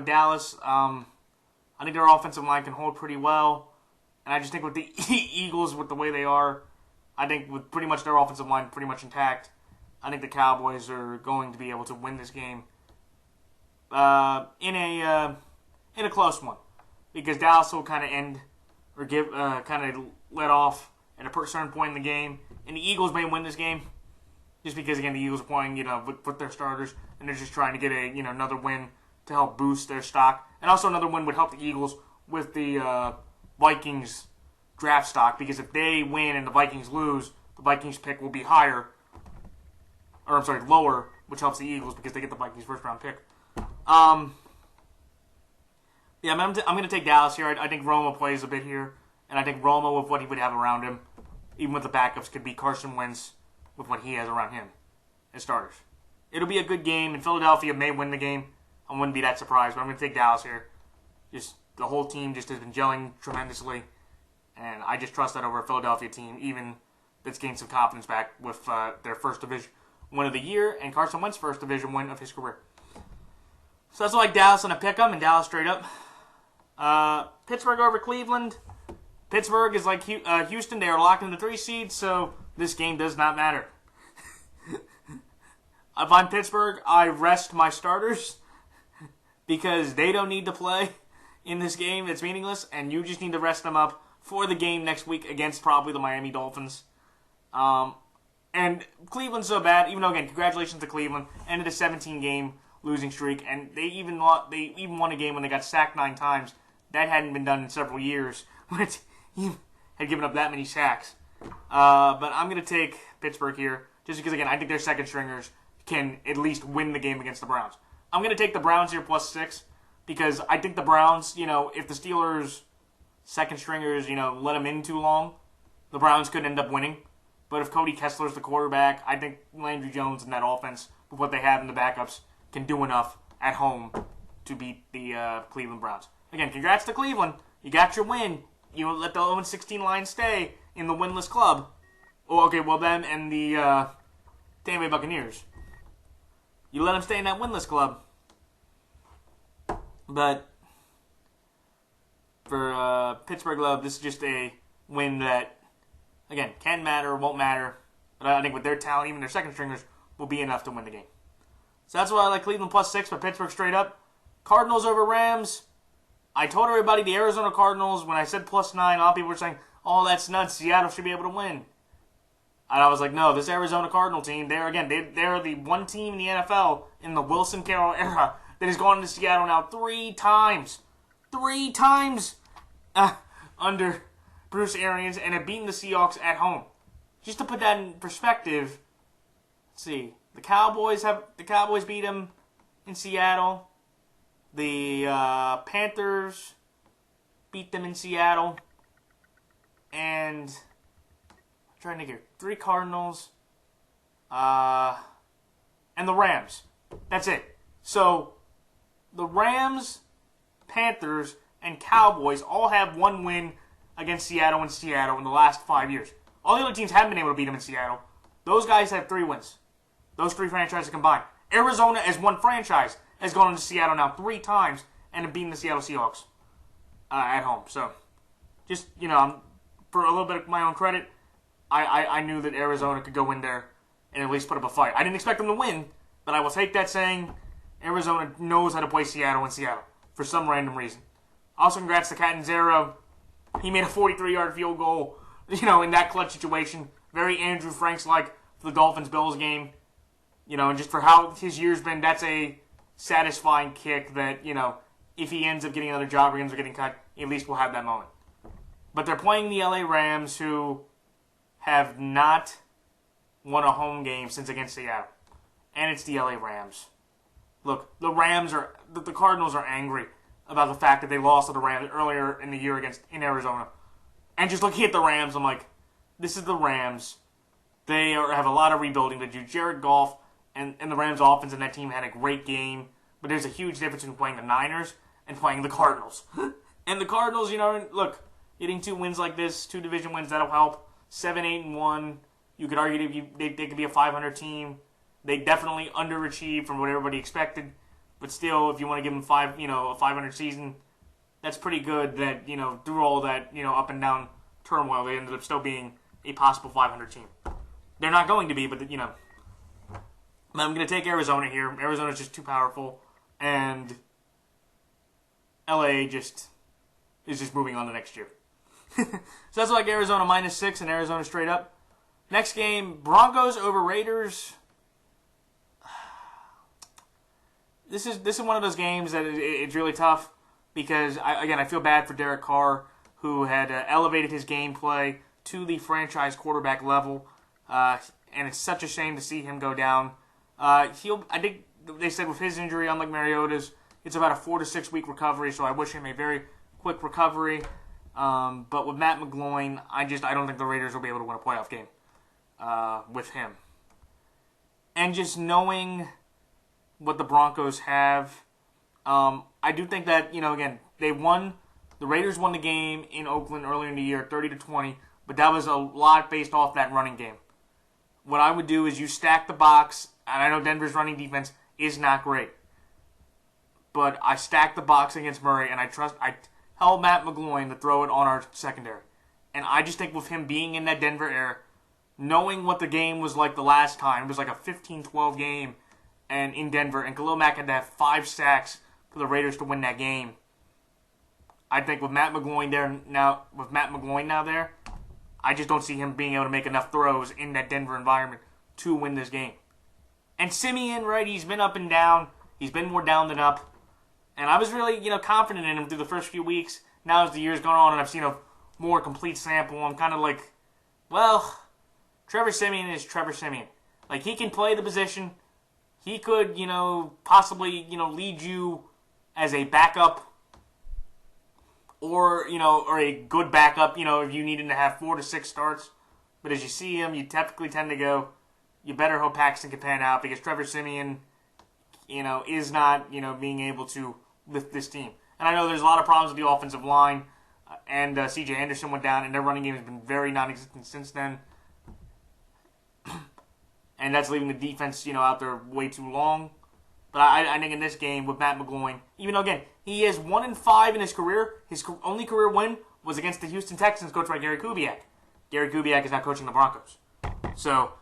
Dallas, I think their offensive line can hold pretty well. And I just think with the Eagles, with the way they are, I think with pretty much their offensive line pretty much intact, I think the Cowboys are going to be able to win this game in a close one. Because Dallas will kind of end or kind of let off at a certain point in the game. And the Eagles may win this game just because, again, the Eagles are playing, with their starters. And they're just trying to get another win to help boost their stock. And also another win would help the Eagles with the Vikings draft stock, because if they win and the Vikings lose, the Vikings pick will be higher. Or, I'm sorry, lower, which helps the Eagles because they get the Vikings first round pick. Yeah, I'm going to take Dallas here. I think Romo plays a bit here. And I think Romo, with what he would have around him, even with the backups, could beat Carson Wentz with what he has around him as starters. It'll be a good game, and Philadelphia may win the game. I wouldn't be that surprised, but I'm going to take Dallas here. Just the whole team just has been gelling tremendously, and I just trust that over a Philadelphia team, even that's gained some confidence back with their first division win of the year and Carson Wentz's first division win of his career. So that's like Dallas on a pick-em, and Dallas straight up. Pittsburgh over Cleveland. Pittsburgh is like Houston. They are locked in the 3 seed, so this game does not matter. If I'm Pittsburgh, I rest my starters because they don't need to play in this game. It's meaningless, and you just need to rest them up for the game next week against probably the Miami Dolphins. And Cleveland's so bad, even though, again, congratulations to Cleveland. Ended a 17-game losing streak, and they even won a game when they got sacked 9 times. That hadn't been done in several years when a team had given up that many sacks. But I'm going to take Pittsburgh here, just because, again, I think their second stringers can at least win the game against the Browns. I'm going to take the Browns here +6, because I think the Browns, if the Steelers' second stringers, let them in too long, the Browns could end up winning. But if Cody Kessler's the quarterback, I think Landry Jones and that offense, with what they have in the backups, can do enough at home to beat the Cleveland Browns. Again, congrats to Cleveland. You got your win. You let the 0-16 line stay in the winless club. Oh, okay, well, them and the Tampa Bay Buccaneers. You let them stay in that winless club. But for Pittsburgh Love, this is just a win that, again, can matter, won't matter. But I think with their talent, even their second stringers, will be enough to win the game. So that's why I like Cleveland +6, but Pittsburgh straight up. Cardinals over Rams. I told everybody the Arizona Cardinals, when I said +9, a lot of people were saying, oh, that's nuts, Seattle should be able to win. And I was like, no, this Arizona Cardinal team, they're the one team in the NFL in the Wilson Carroll era that has gone to Seattle now 3 times. 3 times under Bruce Arians, and have beaten the Seahawks at home. Just to put that in perspective, let's see. The Cowboys beat them in Seattle. The Panthers beat them in Seattle. And I'm trying to get 3 Cardinals. And the Rams. That's it. So the Rams, Panthers, and Cowboys all have 1 win against Seattle in the last 5 years. All the other teams haven't been able to beat them in Seattle. Those guys have 3 wins. Those 3 franchises combined. Arizona, as one franchise, has gone into Seattle now 3 times and have beaten the Seattle Seahawks at home. So, just, for a little bit of my own credit, I knew that Arizona could go in there and at least put up a fight. I didn't expect them to win, but I will take that saying Arizona knows how to play Seattle in Seattle for some random reason. Also, congrats to Catanzaro. He made a 43-yard field goal, in that clutch situation. Very Andrew Franks-like for the Dolphins-Bills game. And just for how his year's been, that's a satisfying kick that, if he ends up getting another job or ends up getting cut, at least we'll have that moment. But they're playing the LA Rams, who have not won a home game since against Seattle. And it's the LA Rams. Look, the Cardinals are angry about the fact that they lost to the Rams earlier in the year in Arizona. And just looking at the Rams, I'm like, this is the Rams. They have a lot of rebuilding to do. Jared Goff and the Rams offense and that team had a great game. But there's a huge difference between playing the Niners and playing the Cardinals. And the Cardinals, look, getting 2 wins like this, 2 division wins, that'll help. 7-8-1. You could argue they could be a 500 team. They definitely underachieved from what everybody expected. But still, if you want to give them a 500 season, that's pretty good that, through all that, up and down turmoil, they ended up still being a possible 500 team. They're not going to be, but, I'm going to take Arizona here. Arizona's just too powerful. And LA is just moving on to next year. So that's like Arizona -6 and Arizona straight up. Next game, Broncos over Raiders. This is one of those games that it's really tough because, I feel bad for Derek Carr. who had elevated his gameplay to the franchise quarterback level. And it's such a shame to see him go down. I think they said with his injury, unlike Mariota's, it's about a 4 to 6 week recovery, so I wish him a very quick recovery. But with Matt McGloin, I don't think the Raiders will be able to win a playoff game with him. And just knowing what the Broncos have, I do think that, again, the Raiders won the game in Oakland earlier in the year, 30-20, but that was a lot based off that running game. What I would do is you stack the box, and I know Denver's running defense is not great, but I stack the box against Murray, and I tell Matt McGloin to throw it on our secondary. And I just think with him being in that Denver era, knowing what the game was like the last time, it was like a 15-12 game and in Denver, and Khalil Mack had to have 5 sacks for the Raiders to win that game. I think with Matt McGloin now there, I just don't see him being able to make enough throws in that Denver environment to win this game. And Simeon, right, he's been up and down. He's been more down than up. And I was really, confident in him through the first few weeks. Now as the year's gone on and I've seen a more complete sample, I'm kind of like, well, Trevor Simeon is Trevor Simeon. Like, he can play the position. He could, possibly, lead you as a backup or a good backup, if you needed to have 4 to 6 starts. But as you see him, you typically tend to go, you better hope Paxton can pan out because Trevor Simeon, is not, being able to lift this team. And I know there's a lot of problems with the offensive line, and C.J. Anderson went down, and their running game has been very non-existent since then. And that's leaving the defense, out there way too long. But I think in this game with Matt McGloin, even though, again, he is 1-5 in his career, his only career win was against the Houston Texans coached by Gary Kubiak. Gary Kubiak is now coaching the Broncos. So,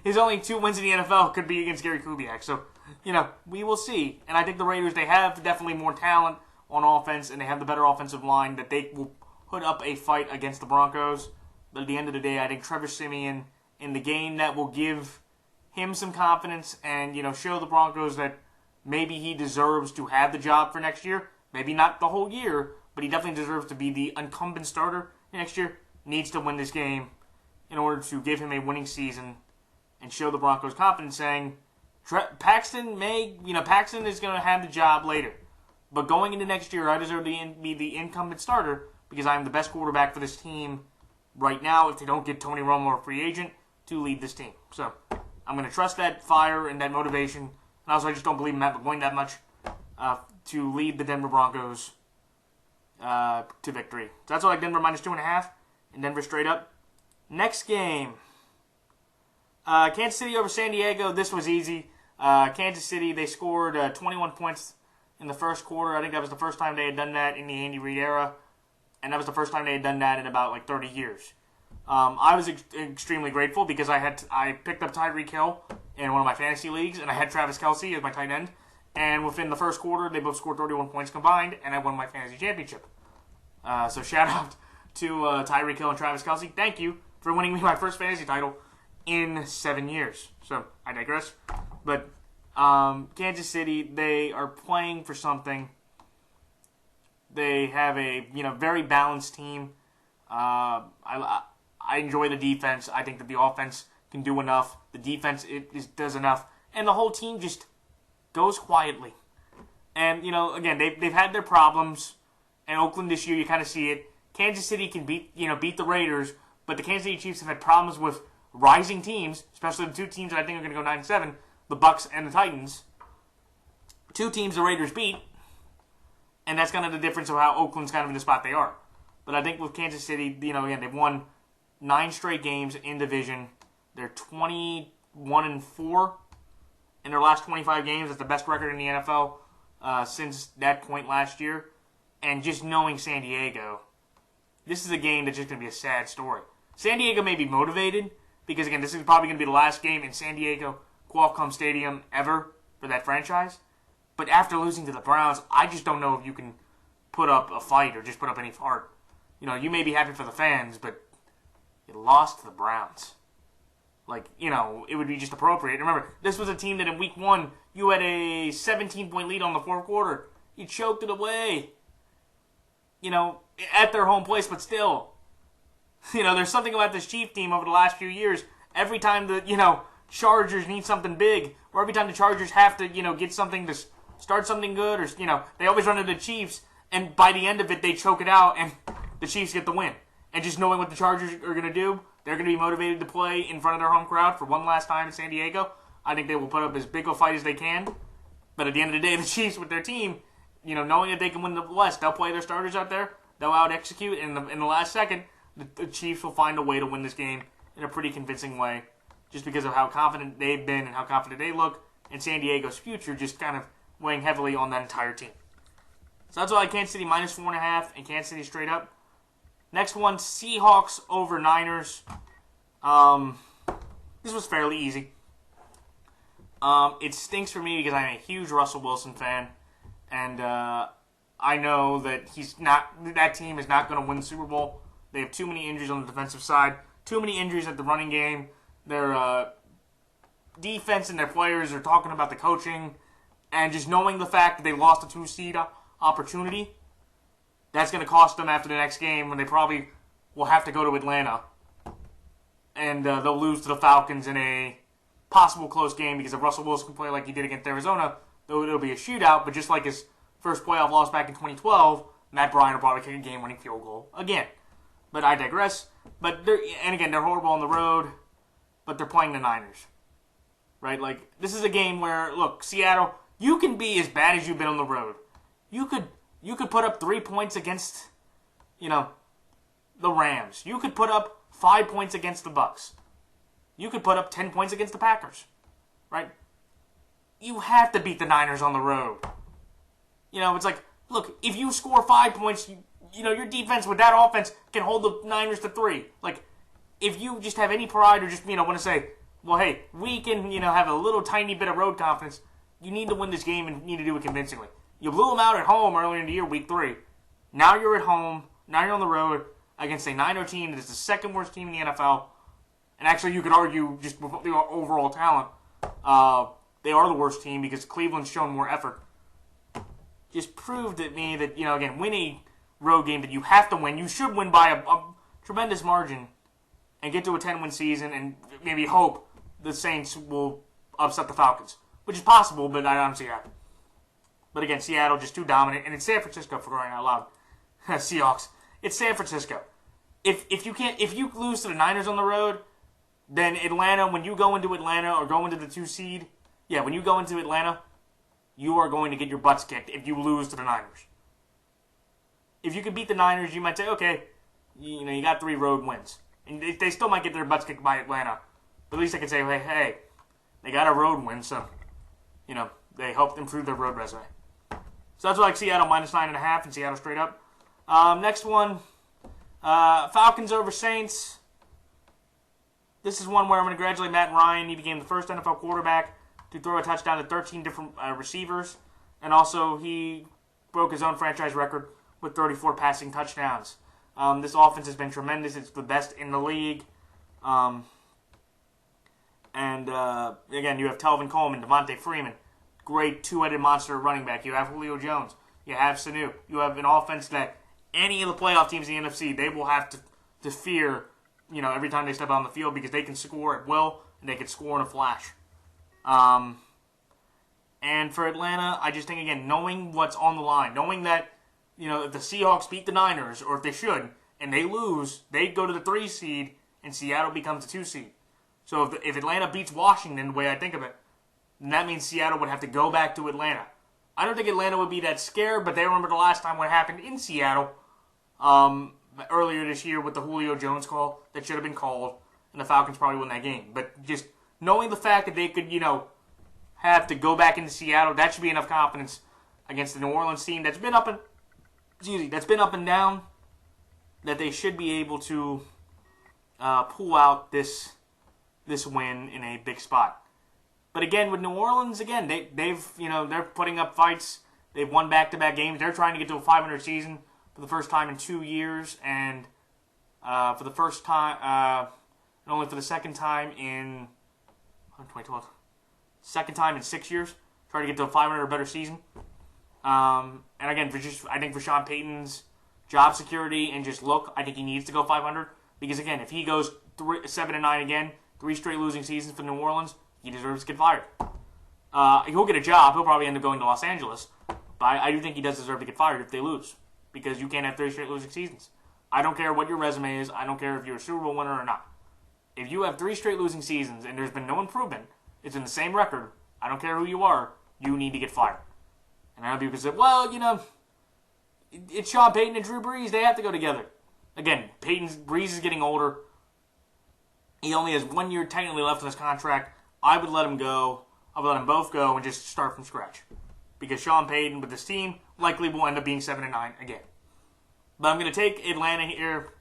his only 2 wins in the NFL could be against Gary Kubiak. So, we will see. And I think the Raiders, they have definitely more talent on offense, and they have the better offensive line that they will put up a fight against the Broncos. But at the end of the day, I think Trevor Simeon, in the game that will give him some confidence and, show the Broncos that maybe he deserves to have the job for next year. Maybe not the whole year, but he definitely deserves to be the incumbent starter next year. Needs to win this game in order to give him a winning season and show the Broncos confidence, saying Paxton is going to have the job later. But going into next year, I deserve to be the incumbent starter because I am the best quarterback for this team right now if they don't get Tony Romo, a free agent, to lead this team. So I'm going to trust that fire and that motivation. And also, I just don't believe in Matt McGloin that much to lead the Denver Broncos to victory. So that's all, like Denver minus 2.5 and Denver straight up. Next game, Kansas City over San Diego. This was easy. Kansas City, they scored 21 points in the first quarter. I think that was the first time they had done that in the Andy Reid era. And that was the first time they had done that in about 30 years. I was extremely grateful because I picked up Tyreek Hill in one of my fantasy leagues, and I had Travis Kelce as my tight end. And within the first quarter, they both scored 31 points combined, and I won my fantasy championship. So shout out to Tyreek Hill and Travis Kelce. Thank you for winning me my first fantasy title in 7 years. So I digress. But Kansas City, they are playing for something. They have a very balanced team. I enjoy the defense. I think that the offense can do enough. The defense does enough. And the whole team just goes quietly. And, again, they've had their problems. And Oakland this year, you kind of see it. Kansas City can beat the Raiders. But the Kansas City Chiefs have had problems with rising teams, especially the 2 teams that I think are going to go 9-7, the Bucs and the Titans. 2 teams the Raiders beat. And that's kind of the difference of how Oakland's kind of in the spot they are. But I think with Kansas City, again, they've won 9 straight games in division. They're 21-4 in their last 25 games. That's the best record in the NFL since that point last year. And just knowing San Diego, this is a game that's just going to be a sad story. San Diego may be motivated because, again, this is probably going to be the last game in San Diego Qualcomm Stadium ever for that franchise. But after losing to the Browns, I just don't know if you can put up a fight or just put up any heart. You may be happy for the fans, but you lost to the Browns. It would be just appropriate. Remember, this was a team that in week 1, you had a 17-point lead on the fourth quarter. You choked it away. at their home place, but still, there's something about this Chief team over the last few years. Every time the, Chargers need something big, or every time the Chargers have to, get something to start something good, or, they always run into the Chiefs, and by the end of it, they choke it out, and the Chiefs get the win. And just knowing what the Chargers are going to do, they're going to be motivated to play in front of their home crowd for one last time in San Diego. I think they will put up as big a fight as they can. But at the end of the day, the Chiefs with their team, knowing that they can win the West, they'll play their starters out there, they'll out-execute, and in the last second, the Chiefs will find a way to win this game in a pretty convincing way, just because of how confident they've been and how confident they look, and San Diego's future just kind of weighing heavily on that entire team. So that's why Kansas City minus 4.5 and Kansas City straight up. Next one, Seahawks over Niners. This was fairly easy. It stinks for me because I'm a huge Russell Wilson fan, and I know that that team is not going to win the Super Bowl. They have too many injuries on the defensive side, too many injuries at the running game. Their defense and their players are talking about the coaching, and just knowing the fact that they lost a 2-seed opportunity, that's going to cost them after the next game when they probably will have to go to Atlanta. And they'll lose to the Falcons in a possible close game because if Russell Wilson can play like he did against Arizona, it'll be a shootout. But just like his first playoff loss back in 2012, Matt Bryant will probably kick a game-winning field goal again. But I digress. And again, they're horrible on the road, but they're playing the Niners. Right? Like, this is a game where, look, Seattle, you can be as bad as you've been on the road. You could put up 3 points against, the Rams. You could put up 5 points against the Bucks. You could put up 10 points against the Packers. Right? You have to beat the Niners on the road. It's like, look, if you score 5 points, your defense with that offense can hold the Niners to 3. Like, if you just have any pride or just, want to say, well, hey, we can, have a little tiny bit of road confidence, you need to win this game and need to do it convincingly. You blew them out at home earlier in the year, week 3. Now you're at home. Now you're on the road against a Niner team that is the second worst team in the NFL. And actually, you could argue, just with the overall talent, they are the worst team because Cleveland's shown more effort. Just proved to me that, again, win a road game that you have to win. You should win by a tremendous margin and get to a 10-win season and maybe hope the Saints will upset the Falcons, which is possible, but I don't see it happen. But again, Seattle just too dominant, and it's San Francisco for crying out loud. Seahawks, it's San Francisco. If you lose to the Niners on the road, then Atlanta, when you go into Atlanta or go into the 2-seed, when you go into Atlanta, you are going to get your butts kicked if you lose to the Niners. If you could beat the Niners, you might say, okay, you got 3 road wins. And they still might get their butts kicked by Atlanta. But at least I could say, hey, they got a road win, so, they helped improve their road resume. So that's why I like Seattle minus 9.5 and Seattle straight up. Next one, Falcons over Saints. This is one where I'm going to congratulate Matt Ryan. He became the first NFL quarterback to throw a touchdown to 13 different receivers. And also, he broke his own franchise record with 34 passing touchdowns. This offense has been tremendous. It's the best in the league. Again, you have Telvin Coleman, Devontae Freeman. Great two-headed monster running back. You have Julio Jones. You have Sanu. You have an offense that any of the playoff teams in the NFC, they will have to fear, every time they step out on the field because they can score at will and they can score in a flash. And for Atlanta, I just think, again, knowing what's on the line, knowing that, if the Seahawks beat the Niners, or if they should, and they lose, they go to the 3-seed, and Seattle becomes the 2-seed. So if Atlanta beats Washington, the way I think of it, then that means Seattle would have to go back to Atlanta. I don't think Atlanta would be that scared, but they remember the last time what happened in Seattle earlier this year with the Julio Jones call that should have been called, and the Falcons probably won that game. But just knowing the fact that they could, have to go back into Seattle, that should be enough confidence against the New Orleans team that's been up and down, that they should be able to pull out this win in a big spot. But again, with New Orleans, they're putting up fights. They've won back-to-back games. They're trying to get to a 500 season for the first time in 2 years, and for the first time, and only for the second time in 2012, second time in 6 years, trying to get to a 500 or better season. And again, I think for Sean Payton's job security and just look, I think he needs to go 500. Because again, if he goes 7-9 again, 3 straight losing seasons for New Orleans, he deserves to get fired. He'll get a job. He'll probably end up going to Los Angeles. But I do think he does deserve to get fired if they lose. Because you can't have 3 straight losing seasons. I don't care what your resume is. I don't care if you're a Super Bowl winner or not. If you have 3 straight losing seasons and there's been no improvement, it's in the same record, I don't care who you are, you need to get fired. And I know people say, well, you know, it's Sean Payton and Drew Brees. They have to go together. Again, Brees is getting older. He only has 1 year technically left on his contract. I would let him go. I would let them both go and just start from scratch. Because Sean Payton with this team likely will end up being 7-9 again. But I'm going to take Atlanta here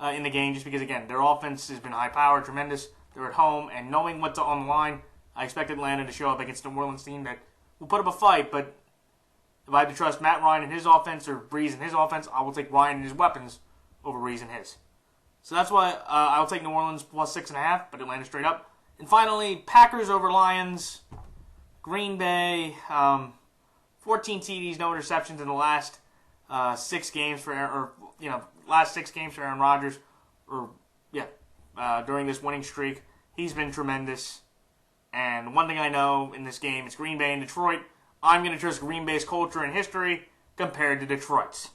in the game just because, again, their offense has been high-powered, tremendous. They're at home, and knowing what's on the line, I expect Atlanta to show up against a New Orleans team that will put up a fight. But if I have to trust Matt Ryan and his offense or Brees and his offense, I will take Ryan and his weapons over Brees and his. So that's why I'll take New Orleans plus 6.5, but Atlanta straight up. And finally, Packers over Lions. Green Bay, 14 TDs, no interceptions in the last 6 games for last 6 games for Aaron Rodgers, during this winning streak. He's been tremendous. And one thing I know in this game is Green Bay and Detroit. I'm going to trust Green Bay's culture and history compared to Detroit's.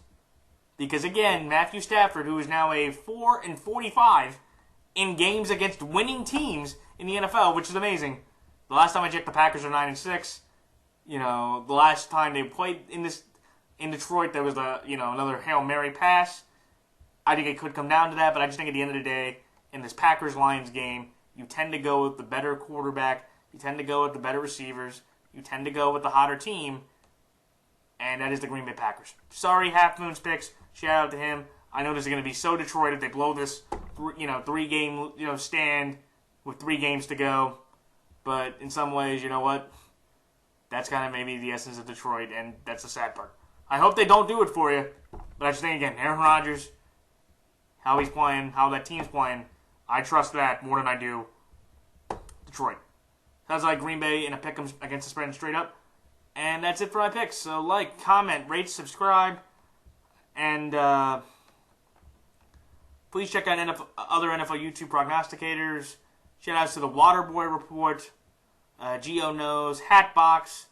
Because again, Matthew Stafford, who is now a 4-45 in games against winning teams in the NFL, which is amazing. The last time I checked, the Packers are 9-6. You know, the last time they played in Detroit, there was another Hail Mary pass. I think it could come down to that, but I just think at the end of the day, in this Packers-Lions game, you tend to go with the better quarterback. You tend to go with the better receivers. You tend to go with the hotter team. And that is the Green Bay Packers. Sorry, Half Moon's picks. Shout out to him. I know this is going to be so Detroit if they blow this, 3-game, stand with 3 games to go. But in some ways, you know what? That's kind of maybe the essence of Detroit, and that's the sad part. I hope they don't do it for you. But I just think, again, Aaron Rodgers, how he's playing, how that team's playing, I trust that more than I do Detroit. Sounds like Green Bay in a pick 'em against the spread and straight up. And that's it for my picks. So like, comment, rate, subscribe. And please check out other NFL YouTube prognosticators. Shout outs to the Waterboy Report, Geo Knows, Hatbox.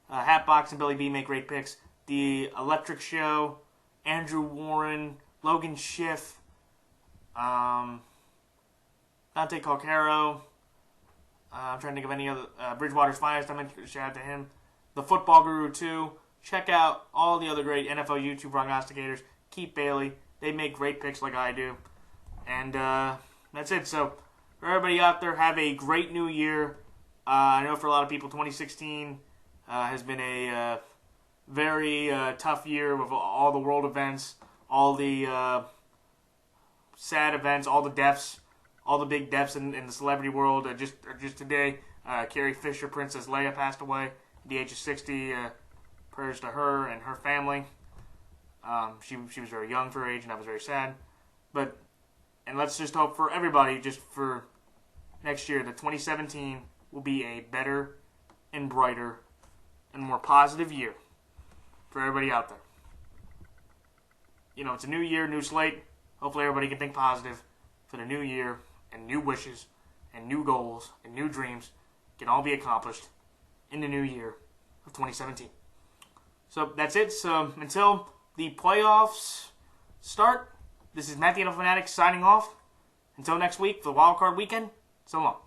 Hatbox and Billy B make great picks. The Electric Show, Andrew Warren, Logan Schiff, Dante Calcaro. I'm trying to think of any other. Bridgewater's Finest, I meant to shout out to him. The Football Guru, too. Check out all the other great NFL YouTube prognosticators. Keith Bailey. They make great picks like I do. And that's it. So, for everybody out there, have a great new year. I know for a lot of people, 2016 has been a very tough year with all the world events, all the sad events, all the deaths, all the big deaths in the celebrity world. Just today, Carrie Fisher, Princess Leia, passed away at the age of 60. Prayers to her and her family. She was very young for her age, and that was very sad. And let's just hope for everybody, just for next year, that 2017 will be a better and brighter and more positive year for everybody out there. It's a new year, new slate. Hopefully everybody can think positive for the new year, and new wishes and new goals and new dreams can all be accomplished in the new year of 2017. So that's it. So until the playoffs start, this is Matt the NFL Fanatic signing off. Until next week for the Wild Card Weekend, so long.